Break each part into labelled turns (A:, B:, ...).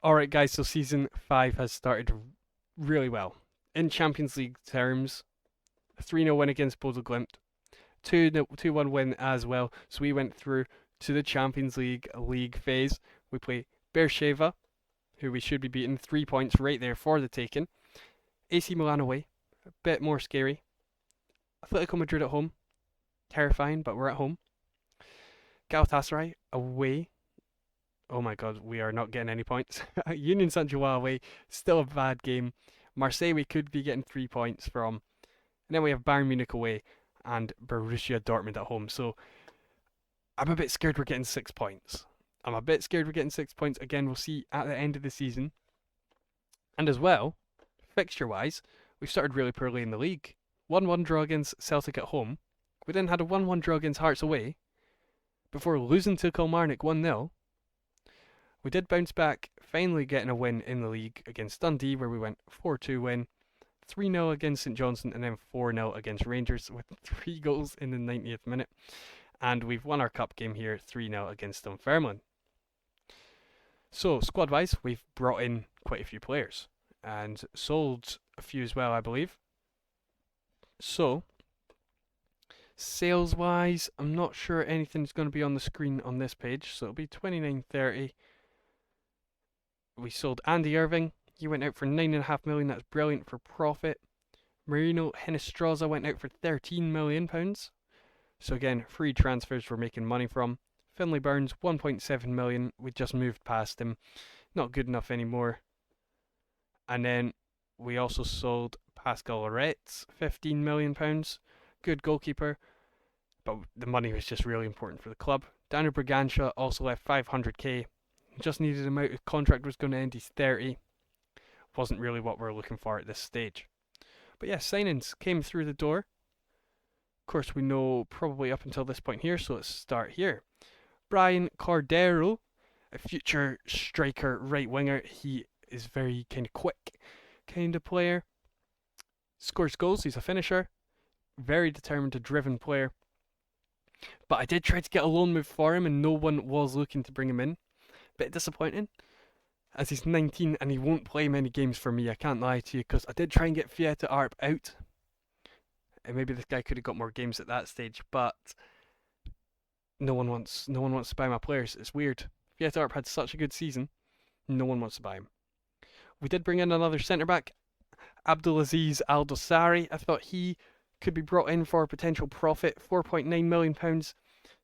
A: Alright, guys, so season 5 has started really well. In Champions League terms, a 3-0 win against Bodø Glimt, 2-1 win as well. So we went through to the Champions League phase. We play Beersheva, who we should be beating, 3 points right there for the taking. AC Milan away, a bit more scary. Atletico Madrid at home, terrifying, but we're at home. Galatasaray away. Oh my god, we are not getting any points. Union Saint-Gilloise away, still a bad game. Marseille we could be getting 3 points from. And then we have Bayern Munich away and Borussia Dortmund at home. So I'm a bit scared we're getting 6 points. I'm a bit scared we're getting 6 points. Again, we'll see at the end of the season. And as well, fixture wise, we've started really poorly in the league. 1-1 draw against Celtic at home. We then had a 1-1 draw against Hearts away before losing to Kilmarnock 1-0. We did bounce back, finally getting a win in the league against Dundee, where we went 4-2 win, 3-0 against St Johnstone, and then 4-0 against Rangers with 3 goals in the 90th minute. And we've won our cup game here 3-0 against Dunfermline. So, squad wise, we've brought in quite a few players and sold a few as well, I believe. So, sales wise, I'm not sure anything's going to be on the screen on this page, so it'll be 29.30. We sold Andy Irving. He went out for 9.5 million. That's brilliant for profit. Marino Hinestroza went out for £13 million. So again, free transfers we're making money from. Finlay Burns 1.7 million. We just moved past him. Not good enough anymore. And then we also sold Pascal Loretz, £15 million. Good goalkeeper, but the money was just really important for the club. Daniel Bragança also left 500k. Just needed him out. His contract was going to end. He's 30. Wasn't really what we're looking for at this stage. But yeah, signings came through the door. Of course, we know probably up until this point here, so let's start here. Brian Cordero, a future striker right winger. He is very kind of quick kind of player. Scores goals. He's a finisher. Very determined, a driven player. But I did try to get a loan move for him, and no one was looking to bring him in. Bit disappointing, as he's 19 and he won't play many games for me. I can't lie to you, because I did try and get Fieta Arp out, and maybe this guy could have got more games at that stage. But no one wants to buy my players. It's weird. Fieta Arp had such a good season, no one wants to buy him. We did bring in another centre back, Abdulaziz Al Dossari. I thought he could be brought in for potential profit. £4.9 million.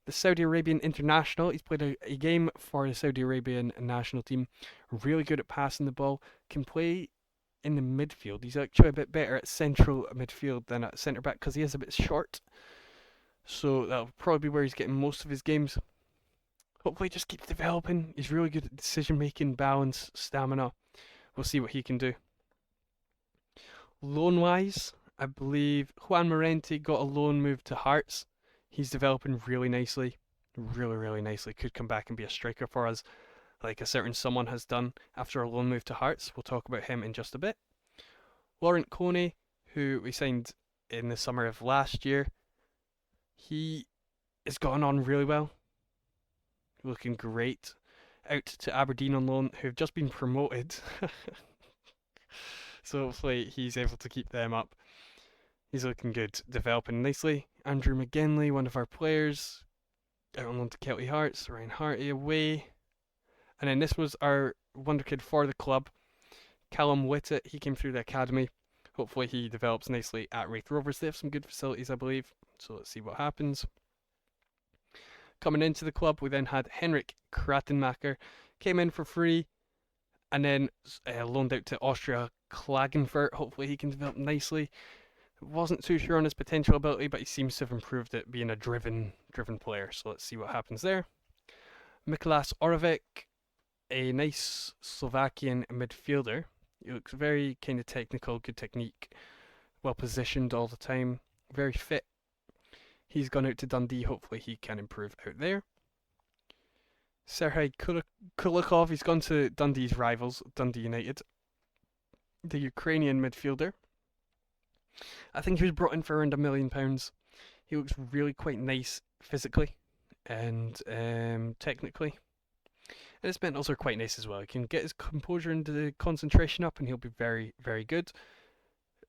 A: The Saudi Arabian international. He's played a game for the Saudi Arabian national team. Really good at passing the ball. Can play in the midfield. He's actually a bit better at central midfield than at centre back because he is a bit short. So that'll probably be where he's getting most of his games. Hopefully, he just keeps developing. He's really good at decision making, balance, stamina. We'll see what he can do. Loan wise, I believe Juan Morente got a loan move to Hearts. He's developing really nicely. Really nicely. Could come back and be a striker for us, like a certain someone has done after a loan move to Hearts. We'll talk about him in just a bit. Laurent Kone, who we signed in the summer of last year, he has gotten on really well. Looking great. Out to Aberdeen on loan, who have just been promoted. So hopefully he's able to keep them up. He's looking good, developing nicely. Andrew McGinley, one of our players, out on loan to Kelty Hearts. Ryan Harty away. And then this was our wonder kid for the club, Callum Whittet. He came through the academy. Hopefully he develops nicely at Wraith Rovers. They have some good facilities, I believe. So let's see what happens. Coming into the club, we then had Henrik Kratenmacher. Came in for free and then loaned out to Austria Klagenfurt. Hopefully he can develop nicely. Wasn't too sure on his potential ability, but he seems to have improved at being a driven player. So let's see what happens there. Mikolas Orovec, a nice Slovakian midfielder. He looks very kind of technical, good technique, well positioned all the time, very fit. He's gone out to Dundee. Hopefully he can improve out there. Serhei Kulikov, he's gone to Dundee's rivals, Dundee United. The Ukrainian midfielder. I think he was brought in for around £1 million. He looks really quite nice physically and technically. And his mentals are quite nice as well. He can get his composure and the concentration up, and he'll be very, very good.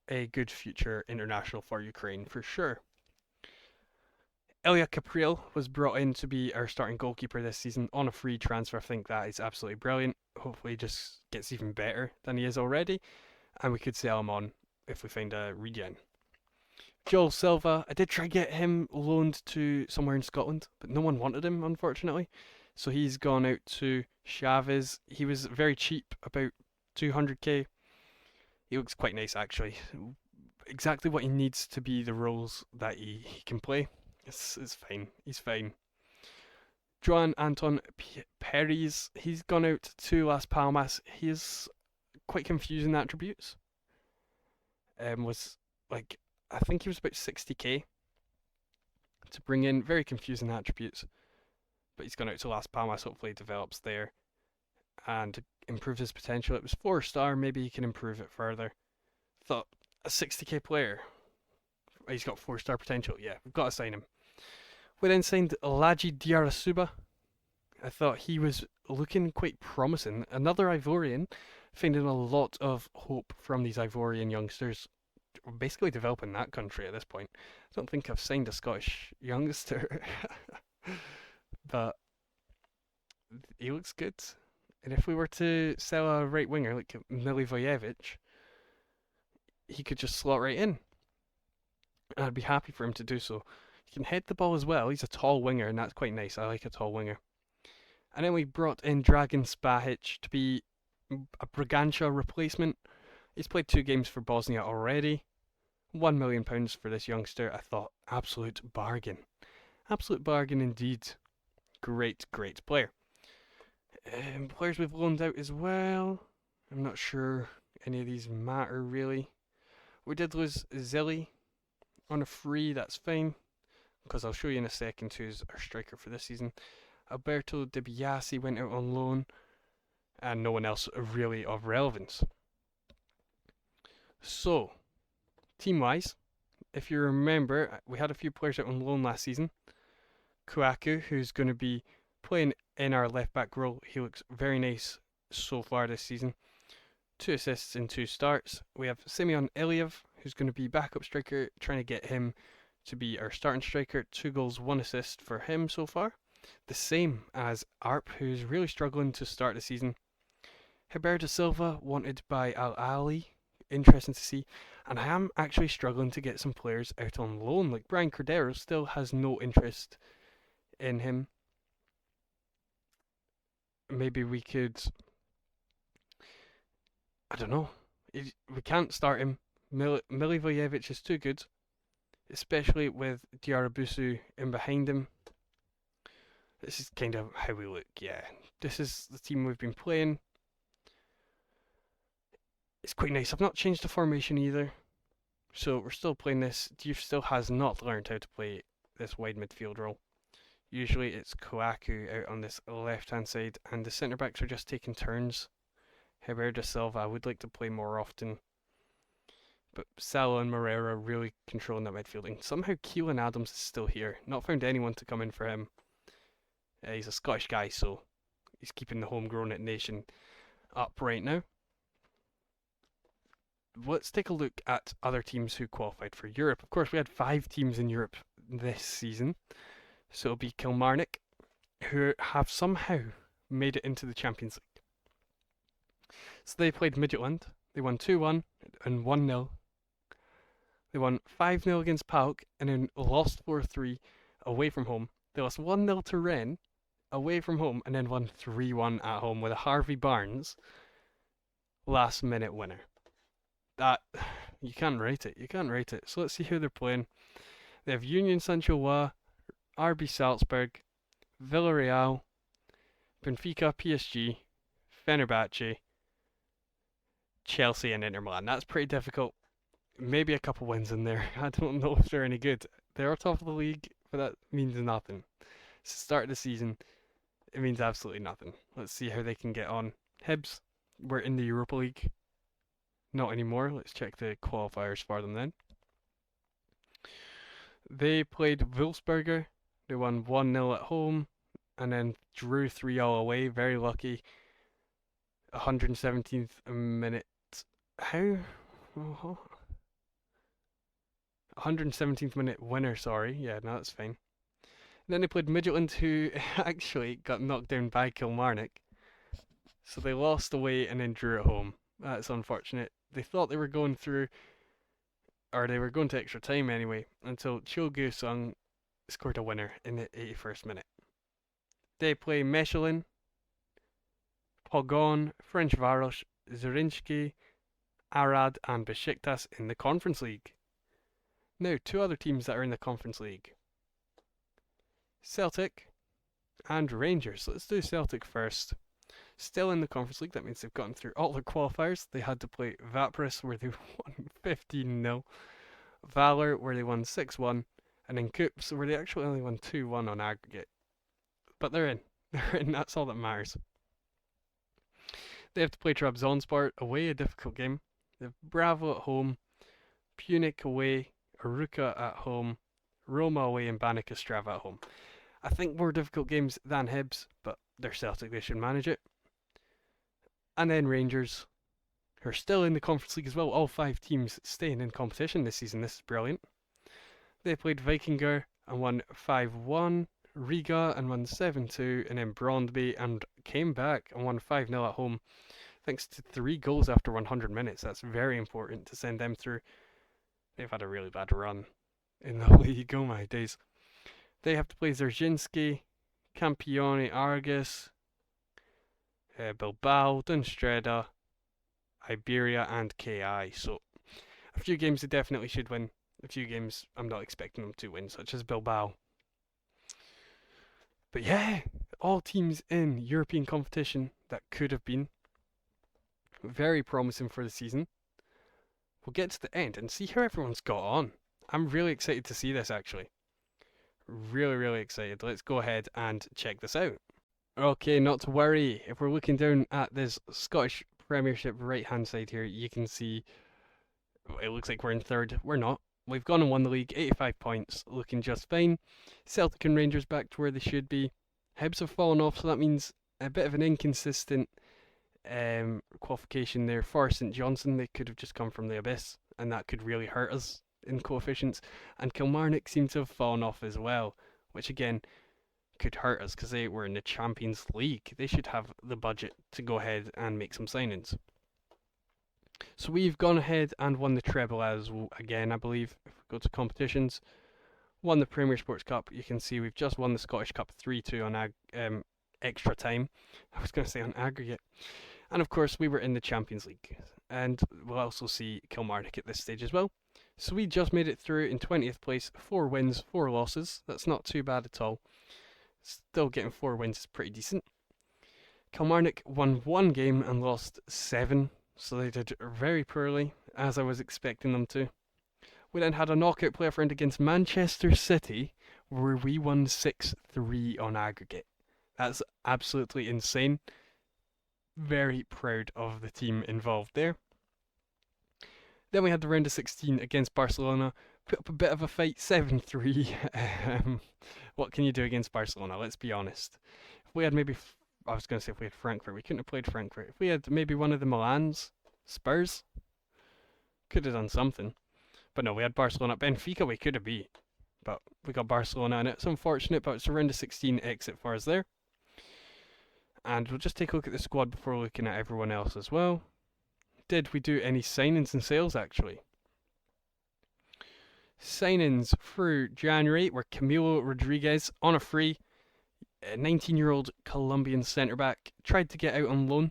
A: A good future international for Ukraine for sure. Ilya Capriel was brought in to be our starting goalkeeper this season on a free transfer. I think that is absolutely brilliant. Hopefully, he just gets even better than he is already, and we could sell him on if we find a regen. Joel Silva, I did try to get him loaned to somewhere in Scotland, but no one wanted him, unfortunately. So he's gone out to Chavez. He was very cheap, about 200k. He looks quite nice, actually. Exactly what he needs to be the roles that he can play. It's fine. He's fine. Joan Anton Perez, he's gone out to Las Palmas. He has quite confusing attributes. Was like, I think he was about 60k to bring in. Very confusing attributes. But he's gone out to Las Palmas. Hopefully, he develops there and improves his potential. It was 4-star. Maybe he can improve it further. Thought a 60k player. He's got 4-star potential. Yeah, we've got to sign him. We then signed Laji Diarasuba. I thought he was looking quite promising. Another Ivorian, finding a lot of hope from these Ivorian youngsters. We're basically developing that country at this point. I don't think I've signed a Scottish youngster. But he looks good. And if we were to sell a right winger like Milivojevic, he could just slot right in. And I'd be happy for him to do so. He can head the ball as well. He's a tall winger, and that's quite nice. I like a tall winger. And then we brought in Dragan Spahic to be a Bragança replacement. He's played 2 games for Bosnia already. £1 million for this youngster. I thought, absolute bargain. Absolute bargain indeed. Great, great player. Players we've loaned out as well. I'm not sure any of these matter really. We did lose Zilli on a free, that's fine, because I'll show you in a second who's our striker for this season. Alberto Di Biasi went out on loan, and no one else really of relevance. So, team-wise, if you remember, we had a few players out on loan last season. Kouakou, who's going to be playing in our left-back role. He looks very nice so far this season. 2 assists in 2 starts. We have Simeon Iliev, who's going to be backup striker, trying to get him to be our starting striker. 2 goals, 1 assist for him so far. The same as Arp, who's really struggling to start the season. Roberto Silva, wanted by Al Ali. Interesting to see. And I am actually struggling to get some players out on loan. Like Brian Cordero still has no interest in him. Maybe we could, I don't know. We can't start him. Milivojevic is too good, especially with Diarabusu in behind him. This is kind of how we look, yeah. This is the team we've been playing. It's quite nice. I've not changed the formation either. So we're still playing this. Diouf still has not learned how to play this wide midfield role. Usually it's Kouakou out on this left-hand side, and the centre-backs are just taking turns. Roberto Silva, I would like to play more often. But Salah and Moreira really controlling that midfield. And somehow Keelan Adams is still here. Not found anyone to come in for him. He's a Scottish guy, so he's keeping the homegrown nation up right now. Let's take a look at other teams who qualified for Europe. Of course, we had 5 teams in Europe this season. So it'll be Kilmarnock, who have somehow made it into the Champions League. So they played Midtjylland. They won 2-1 and 1-0. They won 5-0 against PAOK and then lost 4-3 away from home. They lost 1-0 to Rennes away from home and then won 3-1 at home with a Harvey Barnes last minute winner. That, you can't rate it. You can't rate it. So let's see who they're playing. They have Union Saint-Gilloise, RB Salzburg, Villarreal, Benfica, PSG, Fenerbahce, Chelsea and Inter Milan. That's pretty difficult. Maybe a couple wins in there. I don't know if they're any good. They're top of the league, but that means nothing. It's the start of the season. It means absolutely nothing. Let's see how they can get on. Hibs, we're in the Europa League. Not anymore. Let's check the qualifiers for them then. They played Wolfsberger. They won 1-0 at home. and then drew 3-all away. Very lucky. 117th minute. How? 117th minute winner, sorry. Yeah, no, that's fine. Then they played Midtjylland, who actually got knocked down by Kilmarnock. So they lost away and then drew at home. That's unfortunate. They thought they were going through, or they were going to extra time anyway, until Cho Gu-sung scored a winner in the 81st minute. They play Mechelen, Pogon, Ferencváros, Zrinjski, Arad, and Besiktas in the Conference League. Now, two other teams that are in the Conference League: Celtic and Rangers. Let's do Celtic first. Still in the Conference League, that means they've gotten through all their qualifiers. They had to play Vapris, where they won 15-0, Valor, where they won 6-1, and then Coops, where they actually only won 2-1 on aggregate. But they're in. They're in, that's all that matters. They have to play Trabzonspor away, a difficult game. They have Bravo at home, Punic away, Aruka at home, Roma away, and Banica Strava at home. I think more difficult games than Hibs, but they're Celtic, they should manage it. And then Rangers, who are still in the Conference League as well. All 5 teams staying in competition this season. This is brilliant. They played Vikingur and won 5-1, Riga and won 7-2, and then Brondby and came back and won 5-0 at home, thanks to 3 goals after 100 minutes. That's very important to send them through. They've had a really bad run in the league, oh my days. They have to play Zerzinski, Campione Argus, Bilbao, Dunstreda, Iberia, and KI. So a few games they definitely should win. A few games I'm not expecting them to win, such as Bilbao. But yeah, all teams in European competition that could have been. Very promising for the season. We'll get to the end and see how everyone's got on. I'm really excited to see this, actually. Really, really excited. Let's go ahead and check this out. Okay, not to worry. If we're looking down at this Scottish Premiership right-hand side here, you can see it looks like we're in 3rd. We're not. We've gone and won the league, 85 points, looking just fine. Celtic and Rangers back to where they should be. Hibs have fallen off, so that means a bit of an inconsistent qualification there for St Johnstone. They could have just come from the abyss, and that could really hurt us in coefficients. And Kilmarnock seem to have fallen off as well, which again could hurt us because they were in the Champions League. They should have the budget to go ahead and make some signings. So we've gone ahead and won the treble as again, I believe. If we go to competitions, won the Premier Sports Cup. You can see we've just won the Scottish Cup 3-2 on extra time. I was going to say on aggregate. And of course, we were in the Champions League. And we'll also see Kilmarnock at this stage as well. So we just made it through in 20th place, 4 wins, 4 losses. That's not too bad at all. Still getting 4 wins is pretty decent. Kilmarnock won 1 game and lost 7. So they did very poorly, as I was expecting them to. We then had a knockout playoff round against Manchester City, where we won 6-3 on aggregate. That's absolutely insane. Very proud of the team involved there. Then we had the round of 16 against Barcelona. Put up a bit of a fight, 7-3. What can you do against Barcelona? Let's be honest. If we had maybe... I was going to say if we had Frankfurt. We couldn't have played Frankfurt. If we had maybe one of the Milans, Spurs, could have done something. But no, we had Barcelona. Benfica we could have beat. But we got Barcelona, and it's unfortunate, but it's a round of 16 exit for us there. And we'll just take a look at the squad before looking at everyone else as well. Did we do any signings and sales, actually? Signings through January were Camilo Rodriguez on a free. A 19-year-old Colombian centre-back, tried to get out on loan.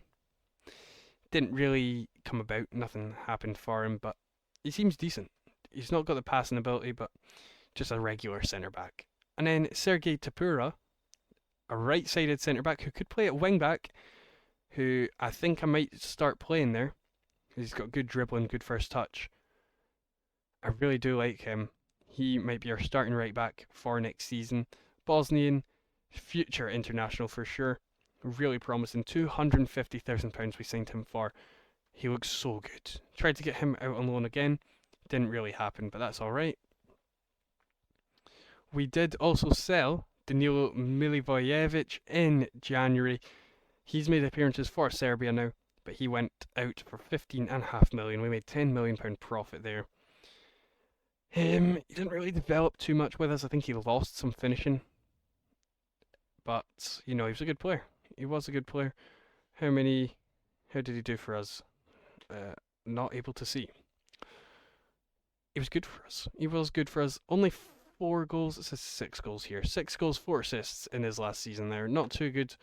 A: Didn't really come about, nothing happened for him, but he seems decent. He's not got the passing ability, but just a regular centre-back. And then Sergei Tapura, a right-sided centre-back who could play at wing-back, who I think I might start playing there. He's got good dribbling, good first touch. I really do like him. He might be our starting right-back for next season. Bosnian, future international for sure. Really promising. £250,000 we signed him for. He looks so good. Tried to get him out on loan again. Didn't really happen, but that's alright. We did also sell Danilo Milivojevic in January. He's made appearances for Serbia now, but he went out for 15.5 million. We made £10 million profit there. He didn't really develop too much with us. I think he lost some finishing, but he was a good player. He was a good player. How did he do for us? Not able to see. He was good for us. He was good for us. Only 4 goals. It says 6 goals here. 6 goals, 4 assists in his last season there. Not too good,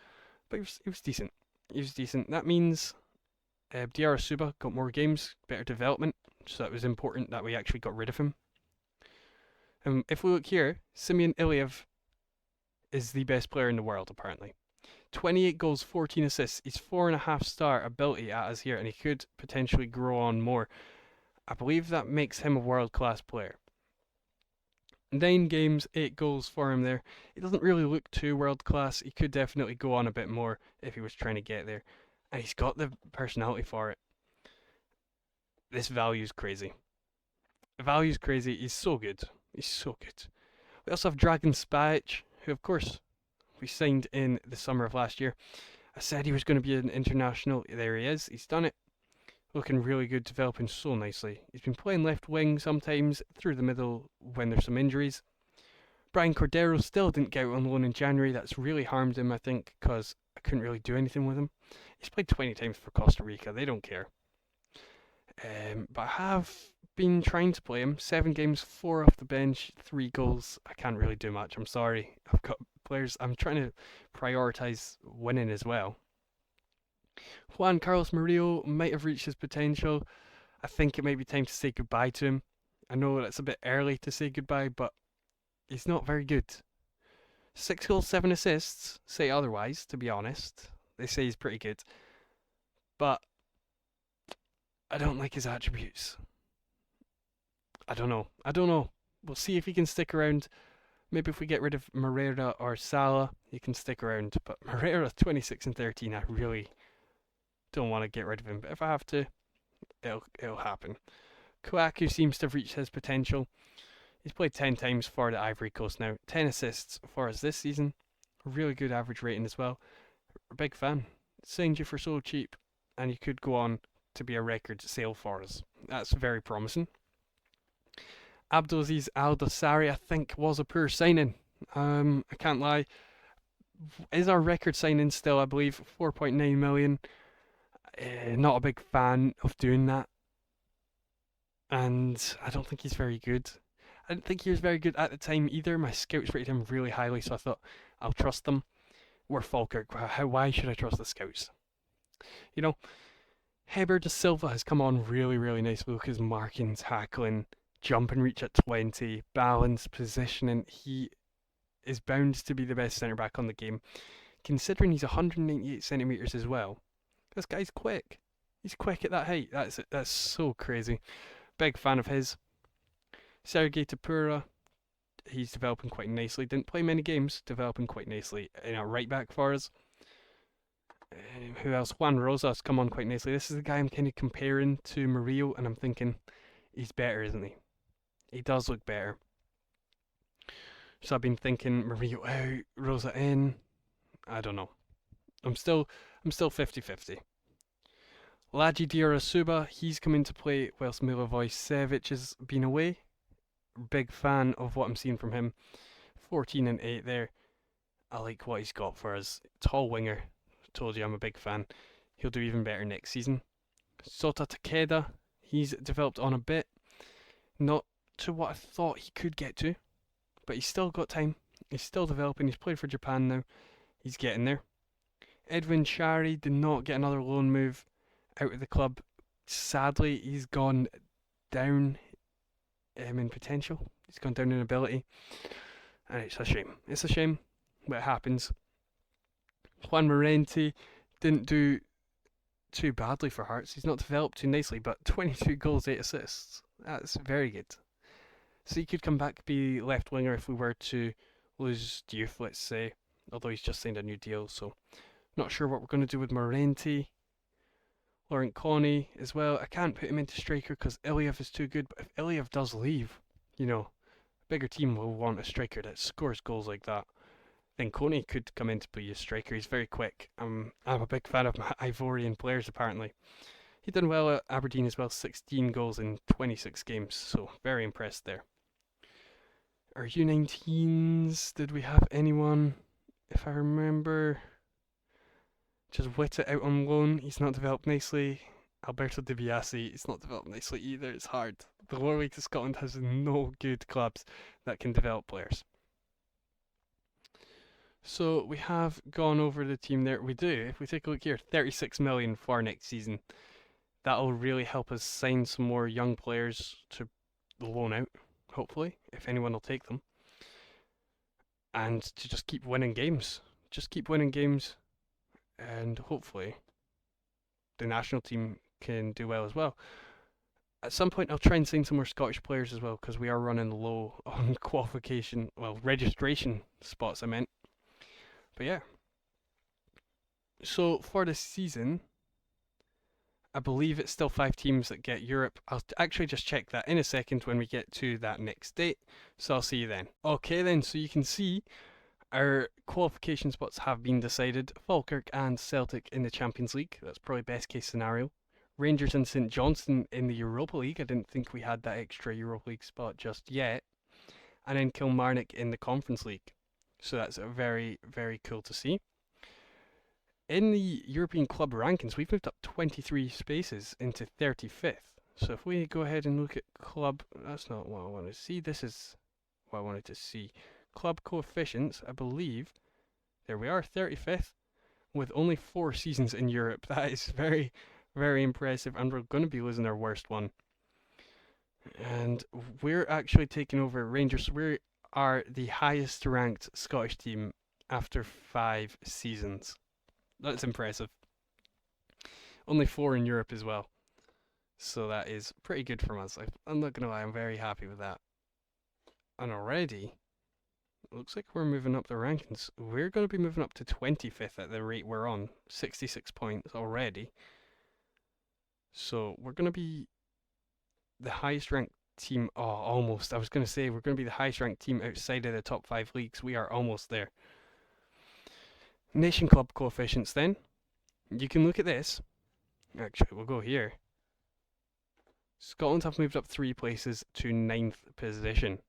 A: but he was decent. He was decent. That means Diarra Suba got more games, better development, so that was important that we actually got rid of him. If we look here, Simeon Iliev is the best player in the world, apparently. 28 goals, 14 assists. He's 4.5-star ability at us here, and he could potentially grow on more. I believe that makes him a world-class player. 9 games, 8 goals for him there. He doesn't really look too world-class. He could definitely go on a bit more if he was trying to get there. And he's got the personality for it. This value's crazy. The value's crazy. He's so good. He's so good. We also have Dragan Spajic, who, of course, we signed in the summer of last year. I said he was going to be an international. There he is. He's done it. Looking really good, developing so nicely. He's been playing left wing sometimes, through the middle when there's some injuries. Brian Cordero still didn't get out on loan in January. That's really harmed him, I think, because I couldn't really do anything with him. He's played 20 times for Costa Rica. They don't care. But I have been trying to play him. 7 games, 4 off the bench, 3 goals. I can't really do much. I'm sorry. I've got players. I'm trying to prioritise winning as well. Juan Carlos Murillo might have reached his potential. I think it might be time to say goodbye to him. I know it's a bit early to say goodbye, but he's not very good. 6 goals, 7 assists say otherwise, to be honest. They say he's pretty good. But I don't like his attributes. I don't know. We'll see if he can stick around. Maybe if we get rid of Moreira or Salah, he can stick around. But Moreira, 26 and 13, I really don't want to get rid of him. But if I have to, it'll happen. Kouakou seems to have reached his potential. He's played 10 times for the Ivory Coast now. 10 assists for us this season. Really good average rating as well. We're a big fan. Signed you for so cheap, and you could go on to be a record sale for us. That's very promising. Abdulaziz Al Dossari, I think, was a poor signing. I can't lie. Is our record signing still, I believe, 4.9 million. Not a big fan of doing that. And I don't think he's very good. I didn't think he was very good at the time either. My scouts rated him really highly, so I thought, I'll trust them. We're Falkirk. Why should I trust the scouts? Heber da Silva has come on really, really nicely. Look at his marking, tackling, jump and reach at 20, balance, positioning. He is bound to be the best centre-back on the game. Considering he's 198 centimetres as well. This guy's quick. He's quick at that height. That's so crazy. Big fan of his. Sergei Tapura, he's developing quite nicely. Didn't play many games, developing quite nicely. Right back for us. Who else? Juan Rosas come on quite nicely. This is the guy I'm kind of comparing to Murillo, and I'm thinking he's better, isn't he? He does look better. So I've been thinking Murillo out, Rosa in. I don't know. I'm still 50-50. Laji Diarra, he's come into play whilst Milivojevic has been away. Big fan of what I'm seeing from him. 14 and 8 there. I like what he's got for us. Tall winger. Told you I'm a big fan. He'll do even better next season. Sota Takeda, he's developed on a bit. Not to what I thought he could get to, but he's still got time. He's still developing. He's played for Japan now. He's getting there. Edwin Shari did not get another loan move out of the club. Sadly, he's gone down in potential. He's gone down in ability. And it's a shame. It's a shame, but it happens. Juan Morente didn't do too badly for Hearts. He's not developed too nicely, but 22 goals, 8 assists. That's very good. So he could come back, be left winger if we were to lose Diouf, let's say. Although he's just signed a new deal, so not sure what we're going to do with Morente. Laurent Coney as well. I can't put him into striker because Iliev is too good, but if Iliev does leave, a bigger team will want a striker that scores goals like that. then Coney could come in to be a striker. He's very quick. I'm a big fan of my Ivorian players, apparently. He done well at Aberdeen as well, 16 goals in 26 games, so very impressed there. Our U19s, did we have anyone, if I remember, just wit it out on loan? He's not developed nicely. Alberto Di Biase, he's not developed nicely either. It's hard. The lower league of Scotland has no good clubs that can develop players. So we have gone over the team there. We do. If we take a look here, 36 million for next season. That'll really help us sign some more young players to loan out, hopefully, if anyone will take them. And to just keep winning games. Just keep winning games, and hopefully the national team can do well as well. At some point, I'll try and sign some more Scottish players as well, because we are running low on qualification, well, registration spots, I meant. But yeah. So for this season, I believe it's still 5 teams that get Europe. I'll actually just check that in a second when we get to that next date. So I'll see you then. Okay then, so you can see our qualification spots have been decided. Falkirk and Celtic in the Champions League. That's probably best case scenario. Rangers and St Johnstone in the Europa League. I didn't think we had that extra Europa League spot just yet. And then Kilmarnock in the Conference League. So that's very, very cool to see. In the European club rankings, we've moved up 23 spaces into 35th. So if we go ahead and look at club, that's not what I want to see. This is what I wanted to see. Club coefficients, I believe, there we are, 35th, with only 4 seasons in Europe. That is very, very impressive, and we're going to be losing our worst one. And we're actually taking over Rangers. We are the highest ranked Scottish team after 5 seasons. That's impressive. Only 4 in Europe as well. So that is pretty good from us. I'm not going to lie, I'm very happy with that. And already, it looks like we're moving up the rankings. We're going to be moving up to 25th at the rate we're on. 66 points already. So we're going to be the highest ranked team. Oh, almost. I was going to say we're going to be the highest ranked team outside of the top 5 leagues. We are almost there. Nation Club coefficients then. You can look at this. Actually, we'll go here. Scotland have moved up 3 places to 9th position.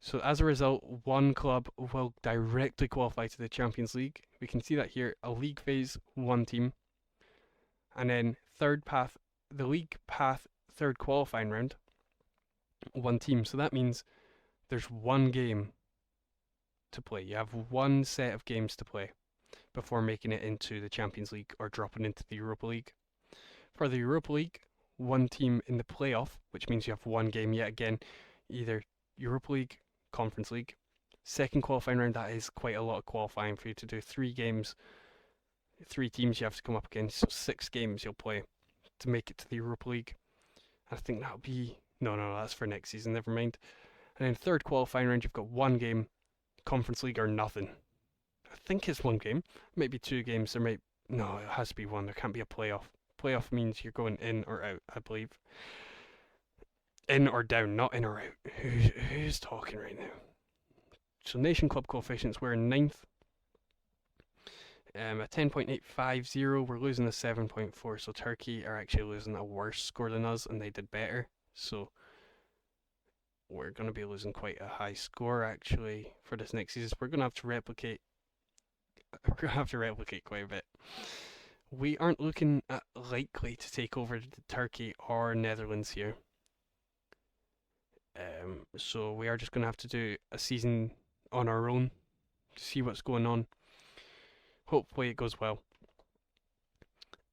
A: So as a result, one club will directly qualify to the Champions League. We can see that here. A league phase, 1 team. And then the league path, 3rd qualifying round, 1 team. So that means there's 1 game to play. You have 1 set of games to play before making it into the Champions League or dropping into the Europa League. For the Europa League, 1 team in the playoff, which means you have 1 game yet again, either Europa League, Conference League. 2nd qualifying round, that is quite a lot of qualifying for you to do. 3 games, 3 teams you have to come up against, so 6 games you'll play to make it to the Europa League. I think that'll be... No, that's for next season, never mind. And then 3rd qualifying round, you've got 1 game, Conference League or nothing. I think it's 1 game, maybe 2 games. No, it has to be 1. There can't be a playoff. Playoff means you're going in or out, I believe. In or down, not in or out. Who's talking right now? So Nation Club coefficients, we're in 9th. A 10.850, we're losing a 7.4. So Turkey are actually losing a worse score than us, and they did better. So we're going to be losing quite a high score actually for this next season. We're going to have to replicate. We're going to have to replicate quite a bit. We aren't looking at likely to take over Turkey or Netherlands here. So we are just going to have to do a season on our own to see what's going on. Hopefully it goes well.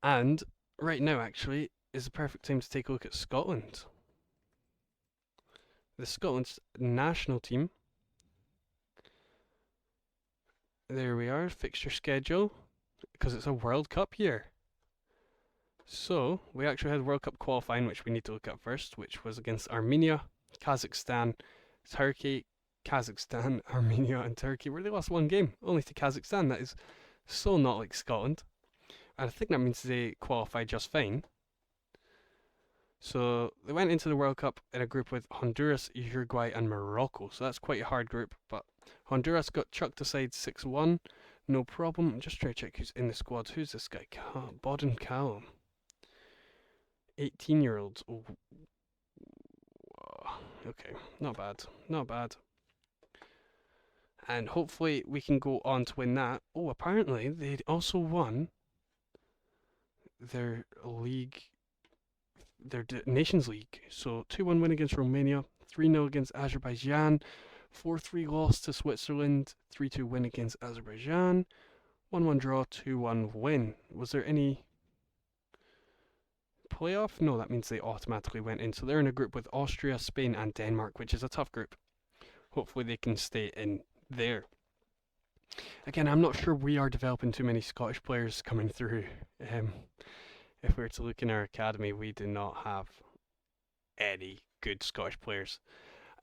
A: And right now actually is the perfect time to take a look at Scotland. The Scotland's national team. There we are, fixture schedule, because it's a World Cup year. So, we actually had World Cup qualifying, which we need to look at first, which was against Armenia, Kazakhstan, Turkey, Kazakhstan, Armenia and Turkey, where they lost 1 game, only to Kazakhstan. That is so not like Scotland. And I think that means they qualified just fine. So they went into the World Cup in a group with Honduras, Uruguay, and Morocco. So that's quite a hard group. But Honduras got chucked aside 6-1. No problem. I'm just trying to check who's in the squad. Who's this guy? Bodden Callum. 18-year-olds. Oh, okay, not bad. Not bad. And hopefully we can go on to win that. Oh, apparently they also won their league, their Nations League. So 2-1 win against Romania, 3-0 against Azerbaijan, 4-3 loss to Switzerland, 3-2 win against Azerbaijan, 1-1 draw, 2-1 win. Was there any playoff? No, that means they automatically went in. So they're in a group with Austria, Spain, and Denmark, which is a tough group. Hopefully they can stay in there. Again, I'm not sure we are developing too many Scottish players coming through. If we were to look in our academy, we do not have any good Scottish players.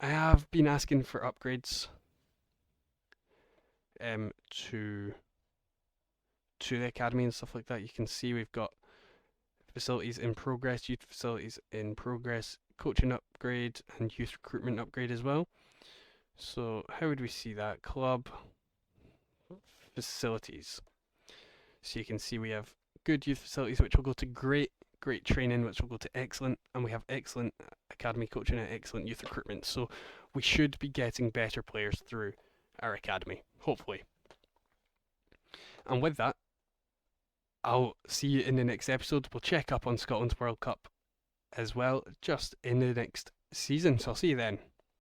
A: I have been asking for upgrades to the academy and stuff like that. You can see we've got facilities in progress, youth facilities in progress, coaching upgrade, and youth recruitment upgrade as well. So how would we see that? Club facilities. So you can see we have good youth facilities, which will go to great training, which will go to excellent, and we have excellent academy coaching and excellent youth recruitment. So we should be getting better players through our academy, hopefully. And with that, I'll see you in the next episode. We'll check up on Scotland's World Cup as well, just in the next season. So I'll see you then.